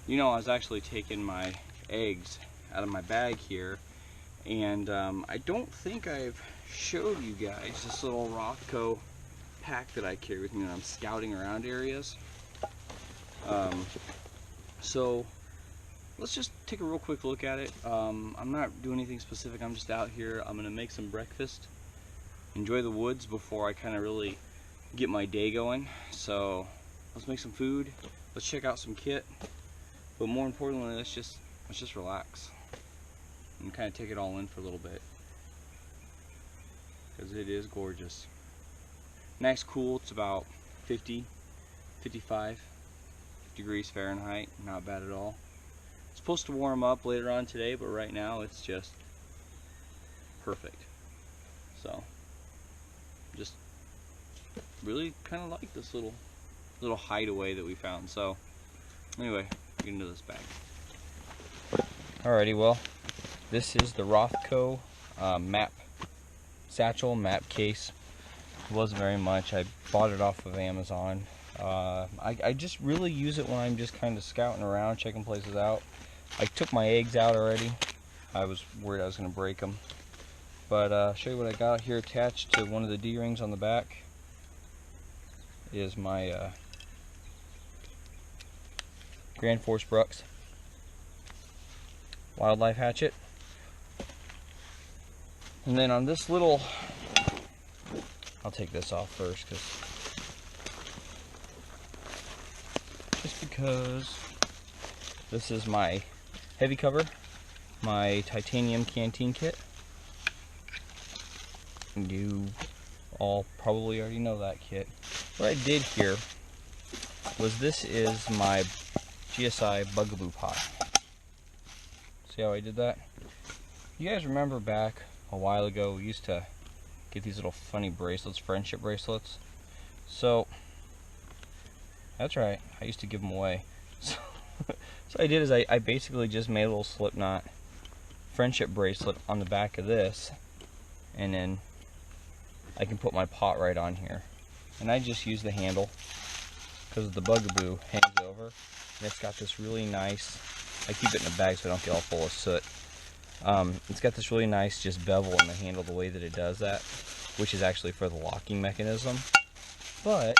You know, I was actually taking my eggs out of my bag here, and I don't think I've showed you guys this little Rothco pack that I carry with me when I'm scouting around areas. So let's just take a real quick look at it. I'm not doing anything specific, I'm just out here. I'm gonna make some breakfast, enjoy the woods before I kind of really get my day going. So let's make some food, let's check out some kit, but more importantly, let's just relax and kind of take it all in for a little bit, because it is gorgeous. Nice, cool. It's about 55 degrees Fahrenheit, not bad at all. It's supposed to warm up later on today, but right now it's just perfect. So just really kind of like this little hideaway that we found. So anyway, get into this bag. Alrighty, well, this is the Rothco map satchel, map case. It wasn't very much. I bought it off of Amazon. I just really use it when I'm just kind of scouting around, checking places out. I took my eggs out already. I was worried I was going to break them. But I'll show you what I got here. Attached to one of the D-rings on the back is my Grand Force Brooks wildlife hatchet. And then on this little, I'll take this off first because this is my heavy cover, my titanium canteen kit. You all probably already know that kit. What I did here was, this is my GSI bugaboo pot. See how I did that? You guys remember back a while ago, we used to get these little funny bracelets, friendship bracelets. So that's right, I used to give them away. So what I did is I basically just made a little slip knot friendship bracelet on the back of this, and then I can put my pot right on here. And I just use the handle because the bugaboo hangs over, and it's got this really nice, I keep it in a bag so I don't get all full of soot. It's got this really nice just bevel in the handle the way that it does that, which is actually for the locking mechanism. But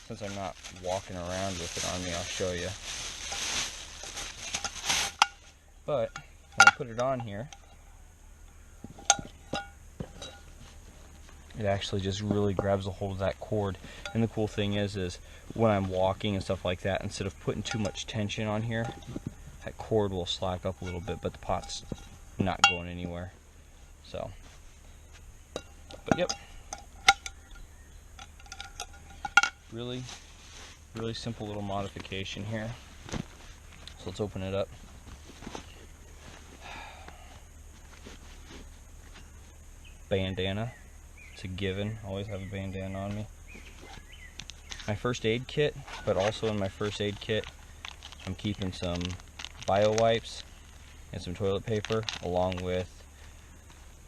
since I'm not walking around with it on me, I'll show you. But when I put it on here, it actually just really grabs a hold of that cord. And the cool thing is when I'm walking and stuff like that, instead of putting too much tension on here, that cord will slack up a little bit, but the pot's not going anywhere. So, but yep, really simple little modification here. So let's open it up. Bandana, it's a given, always have a bandana on me. My first aid kit, but also in my first aid kit I'm keeping some bio wipes and some toilet paper, along with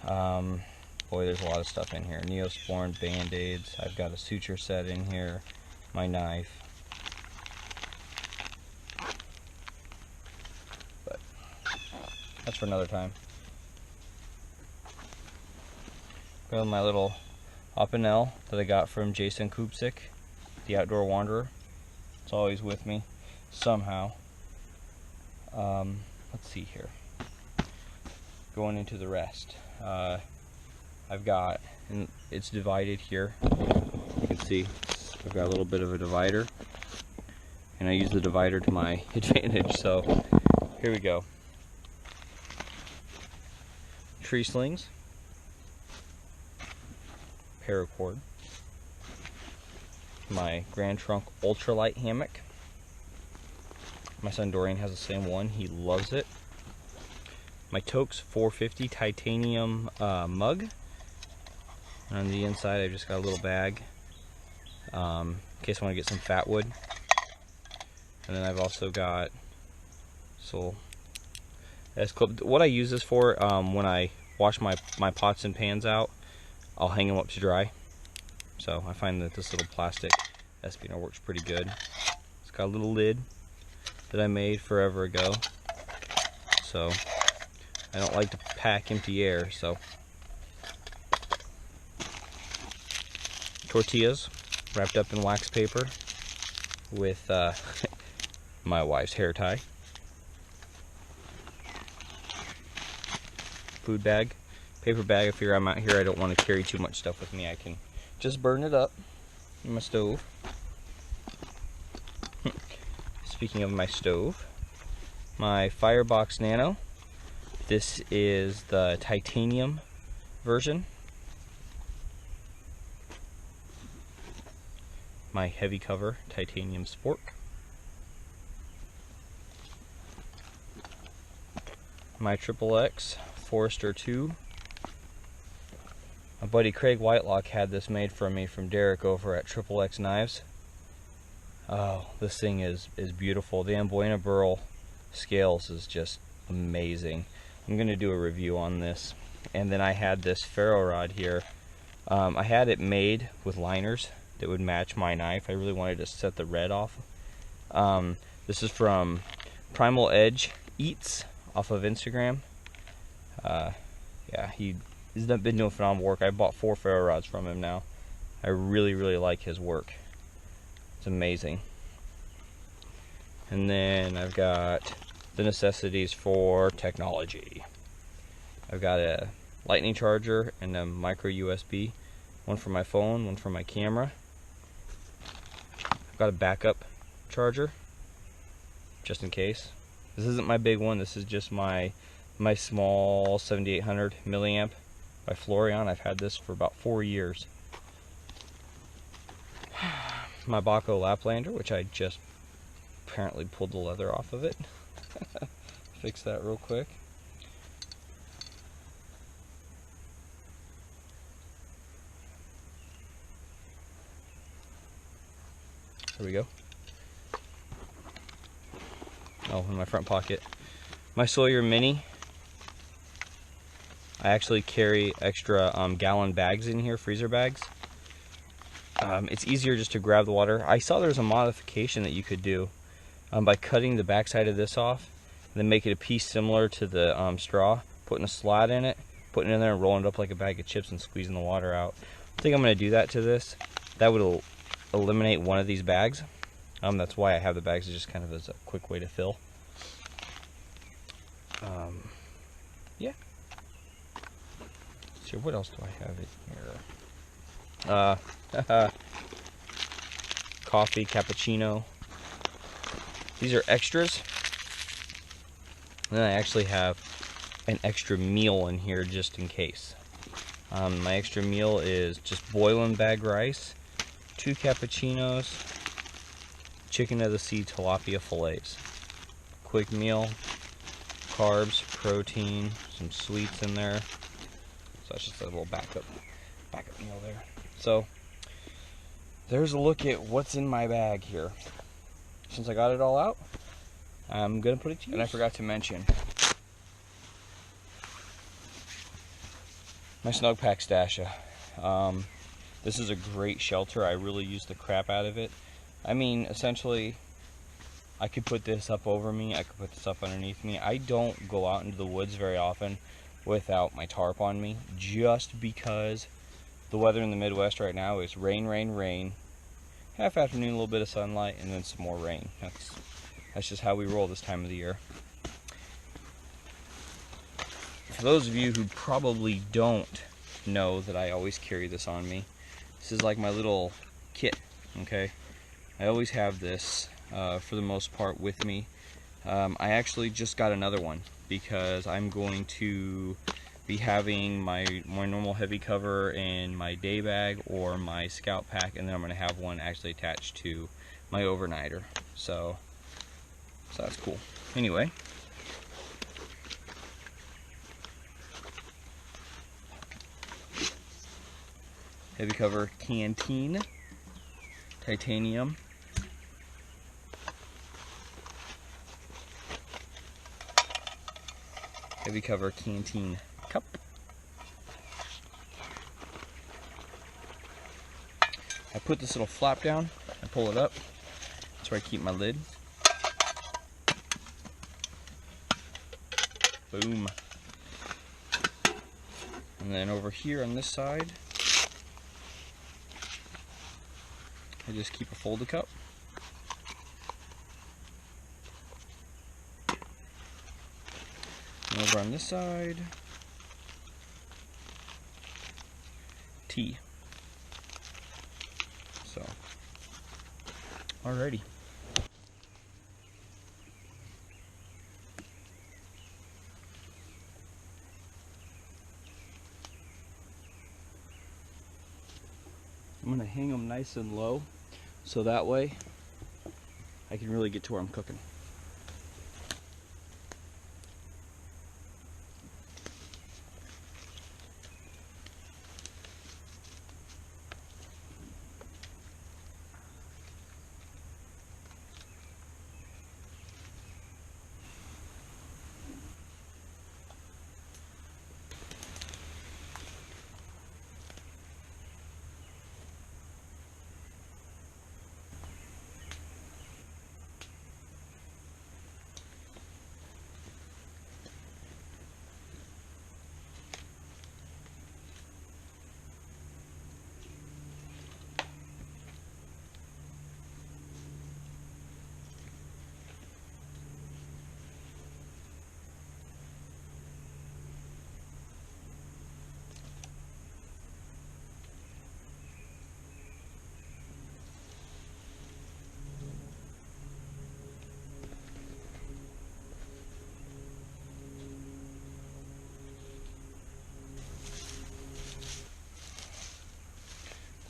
boy, there's a lot of stuff in here. Neosporin, band-aids, I've got a suture set in here, my knife. But that's for another time. Got my little Opinel that I got from Jason Kupsik, the Outdoor Wanderer. It's always with me somehow. Let's see here. Going into the rest. I've got, and it's divided here. You can see I've got a little bit of a divider, and I use the divider to my advantage. So here we go. Tree slings, paracord, my Grand Trunk ultralight hammock. My son Dorian has the same one, he loves it. My Toaks 450 titanium mug. And on the inside I've just got a little bag in case I want to get some fat wood. And then I've also got so S-clip. What I use this for, when I wash my pots and pans out, I'll hang them up to dry. So I find that this little plastic espionage works pretty good. It's got a little lid that I made forever ago. So I don't like to pack empty air, so. Tortillas wrapped up in wax paper with my wife's hair tie. Food bag, paper bag. I figure I'm out here, I don't want to carry too much stuff with me. I can just burn it up in my stove. Speaking of my stove, my Fireboox Nano. This is the titanium version. My heavy cover titanium spork. My XXX Forester 2. My buddy Craig Whitelock had this made for me from Derek over at XXX Knives. Oh, this thing is beautiful. The Amboina Burl scales is just amazing. I'm going to do a review on this. And then I had this ferro rod here. I had it made with liners that would match my knife. I really wanted to set the red off. This is from Primal Edge Eats off of Instagram. Yeah, he's been doing phenomenal work. I bought 4 ferro rods from him now. I really like his work. It's amazing. And then I've got the necessities for technology. I've got a lightning charger and a micro USB. One for my phone, one for my camera. I've got a backup charger, just in case. This isn't my big one. This is just my small 7800 milliamp by Florian. I've had this for about 4 years. My Baco Laplander, which I just apparently pulled the leather off of it. Fix that real quick. There we go. Oh, in my front pocket. My Sawyer Mini. I actually carry extra gallon bags in here, freezer bags. It's easier just to grab the water. I saw there's a modification that you could do by cutting the backside of this off, and then make it a piece similar to the straw, putting a slot in it, putting it in there and rolling it up like a bag of chips and squeezing the water out. I think I'm going to do that to this. That would eliminate one of these bags. That's why I have the bags, just kind of as a quick way to fill. Yeah. So what else do I have in here? Coffee, cappuccino. These are extras. And then I actually have an extra meal in here just in case. My extra meal is just boiling bag rice, 2 cappuccinos, chicken of the sea tilapia fillets. Quick meal, carbs, protein, some sweets in there. So that's just a little backup meal there. So there's a look at what's in my bag here. Since I got it all out, I'm gonna put it to use. And I forgot to mention my Snug Pack Stasha. This is a great shelter. I really use the crap out of it. I mean, essentially, I could put this up over me. I could put this up underneath me. I don't go out into the woods very often without my tarp on me, just because the weather in the Midwest right now is rain, rain, rain. Half afternoon, a little bit of sunlight, and then some more rain. That's just how we roll this time of the year. For those of you who probably don't know that I always carry this on me, this is like my little kit, okay? I always have this, for the most part, with me. I actually just got another one because I'm going to be having my normal heavy cover in my day bag or my scout pack, and then I'm going to have one actually attached to my overnighter. So that's cool. Anyway, heavy cover canteen, titanium. Heavy cover canteen cup. I put this little flap down, I pull it up. That's where I keep my lid. Boom. And then over here on this side, I just keep a folded cup. And over on this side, tea. So, alrighty. I'm gonna hang them nice and low, so that way I can really get to where I'm cooking.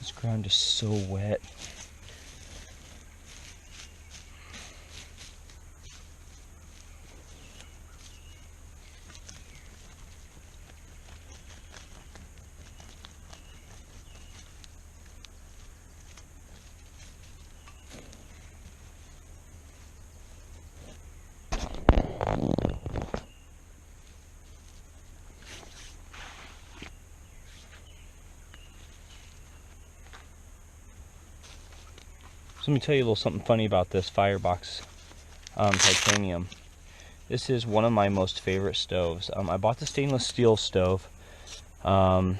This ground is so wet. So let me tell you a little something funny about this Fireboox titanium. This is one of my most favorite stoves. I bought the stainless steel stove was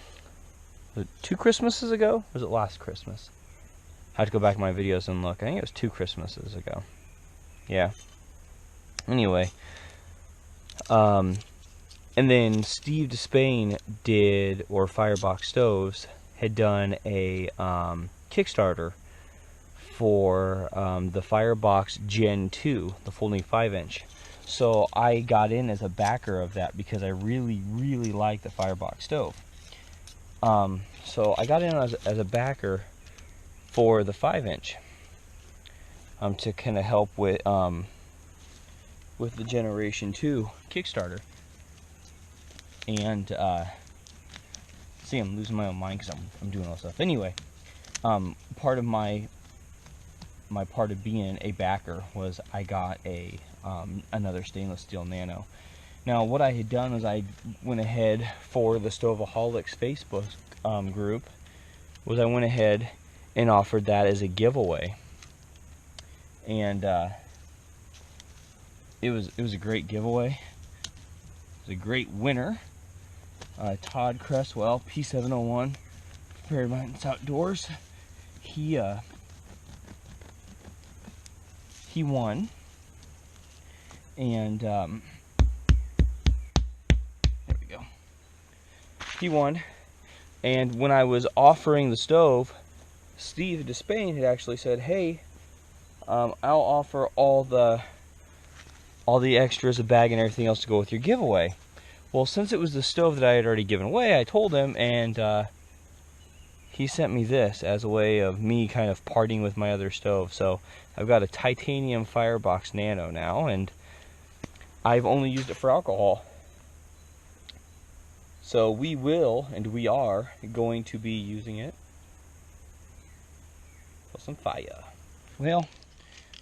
it 2 Christmases ago? Or was it last Christmas? I have to go back in my videos and look. I think it was 2 Christmases ago. Yeah. Anyway. And then Steve Despain did, or Fireboox Stoves, had done a Kickstarter for the Fireboox Gen 2, the folding 5-inch. So I got in as a backer of that because I really, really like the Fireboox stove. So I got in as a backer for the 5-inch to kind of help with the Generation 2 Kickstarter. And see, I'm losing my own mind because I'm doing all this stuff. Anyway, part of my part of being a backer was I got a another stainless steel Nano. Now what I had done was I went ahead for the Stoveaholics Facebook group, was I went ahead and offered that as a giveaway, and it was a great giveaway. It was a great winner. Todd Cresswell, P701, Prairie Mountains Outdoors. He won, and there we go. He won, and when I was offering the stove, Steve Despain had actually said, "Hey, I'll offer all the extras, a bag, and everything else to go with your giveaway." Well, since it was the stove that I had already given away, I told him, and he sent me this as a way of me kind of parting with my other stove. So I've got a titanium Fireboox Nano now, and I've only used it for alcohol. So we will, and we are, going to be using it for some fire. Well,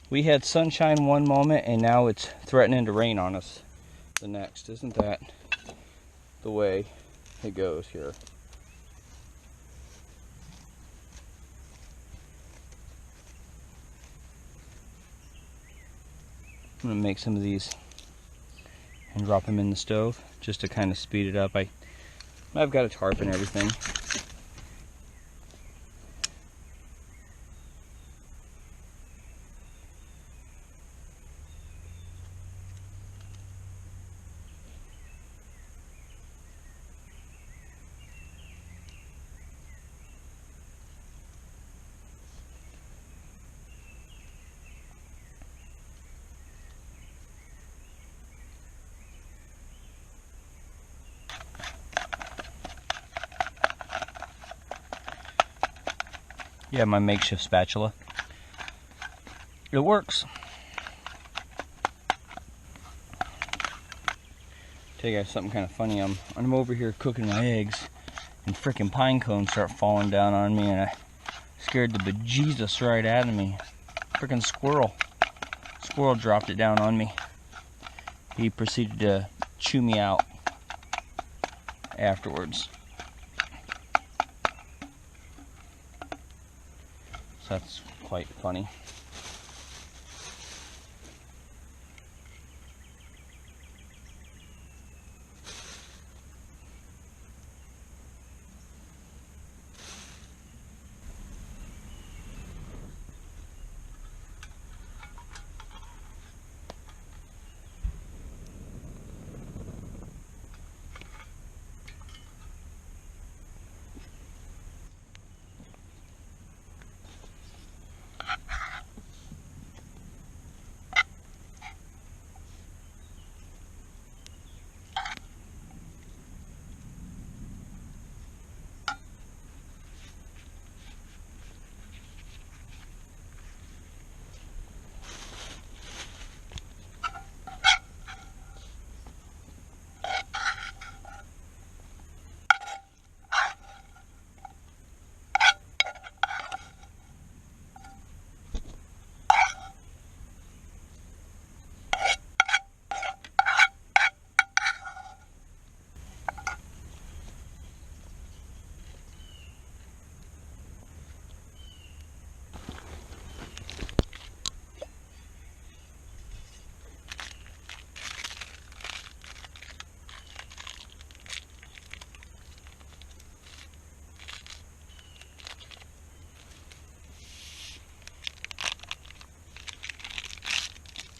we had sunshine one moment, and now it's threatening to rain on us the next. Isn't that the way it goes here? I'm gonna make some of these and drop them in the stove just to kind of speed it up. I've got a tarp and everything. Yeah, my makeshift spatula. It works. Tell you guys something kind of funny. I'm over here cooking my eggs, and frickin' pine cones start falling down on me, and I scared the bejesus right out of me. Frickin' squirrel. Squirrel dropped it down on me. He proceeded to chew me out afterwards. So that's quite funny.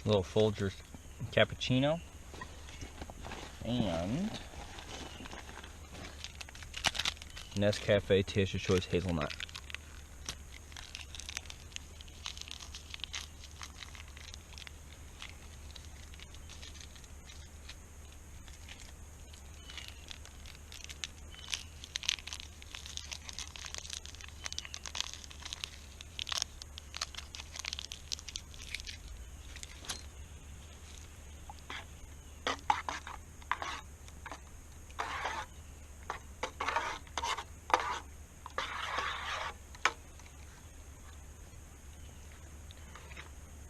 A little Folgers cappuccino and Nescafe Taster's Choice Hazelnut.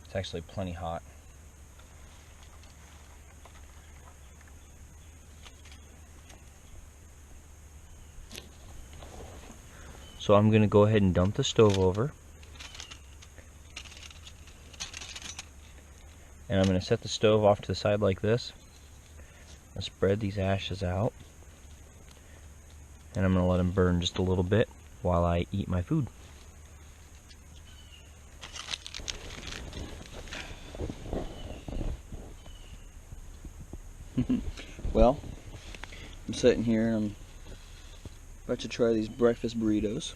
It's actually plenty hot. So I'm going to go ahead and dump the stove over. And I'm going to set the stove off to the side like this. I'll spread these ashes out. And I'm going to let them burn just a little bit while I eat my food. Well, I'm sitting here and I'm about to try these breakfast burritos.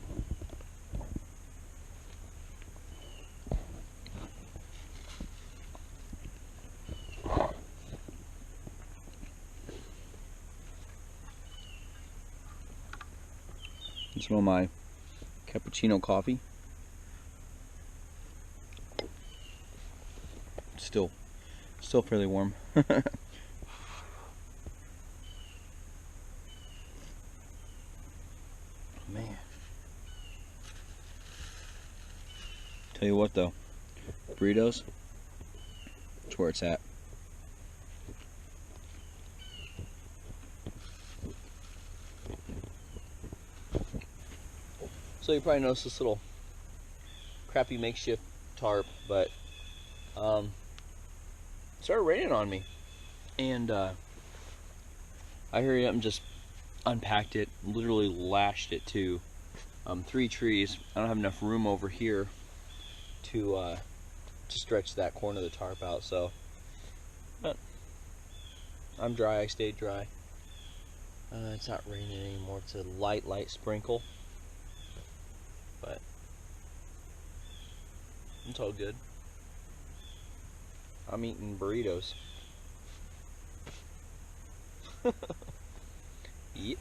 And some of my cappuccino coffee. Still fairly warm. Man. Tell you what though, burritos, that's where it's at. So you probably noticed this little crappy makeshift tarp, but it started raining on me. And I hurried up and just unpacked it, literally lashed it to 3 trees. I don't have enough room over here to stretch that corner of the tarp out, so but I'm dry. I stayed dry. It's not raining anymore. It's a light sprinkle, but it's all good. I'm eating burritos. Yep.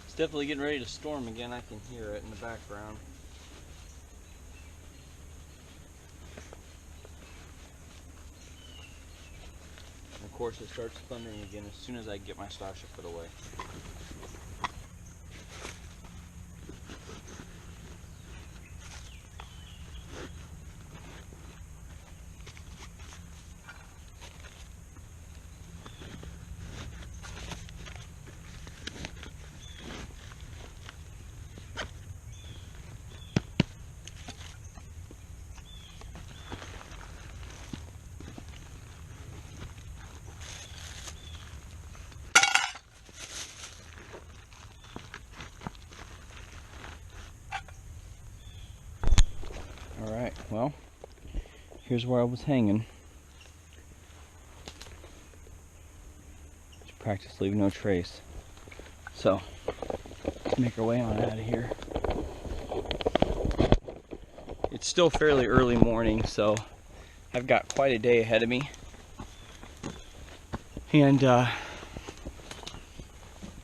It's definitely getting ready to storm again. I can hear it in the background. And of course it starts thundering again as soon as I get my stasha put away. Alright, well, here's where I was hanging. Just practice leaving no trace. So, let's make our way on out of here. It's still fairly early morning, so I've got quite a day ahead of me. And it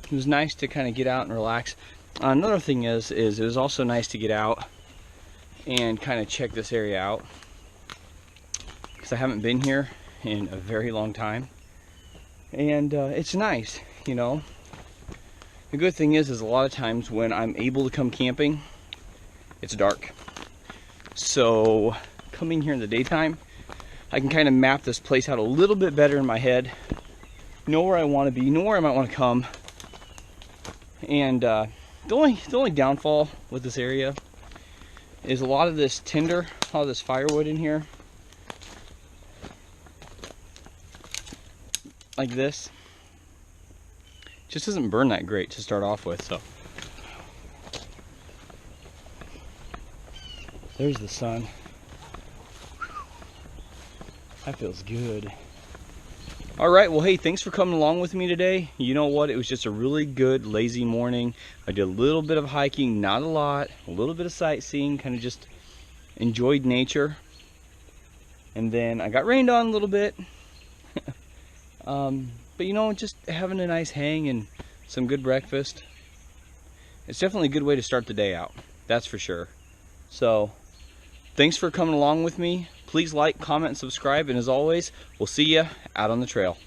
was nice to kind of get out and relax. Another thing is it was also nice to get out and kind of check this area out, because I haven't been here in a very long time, and it's nice, you know. The good thing is a lot of times when I'm able to come camping, it's dark, so coming here in the daytime, I can kind of map this place out a little bit better in my head, know where I want to be, know where I might want to come. And the only downfall with this area is a lot of this tinder, a lot of this firewood in here, like this, just doesn't burn that great to start off with. So there's the sun. That feels good. All right, well, hey, thanks for coming along with me today. You know what? It was just a really good, lazy morning. I did a little bit of hiking, not a lot, a little bit of sightseeing, kind of just enjoyed nature. And then I got rained on a little bit. But, you know, just having a nice hang and some good breakfast. It's definitely a good way to start the day out. That's for sure. So, thanks for coming along with me. Please like, comment, and subscribe, and as always, we'll see you out on the trail.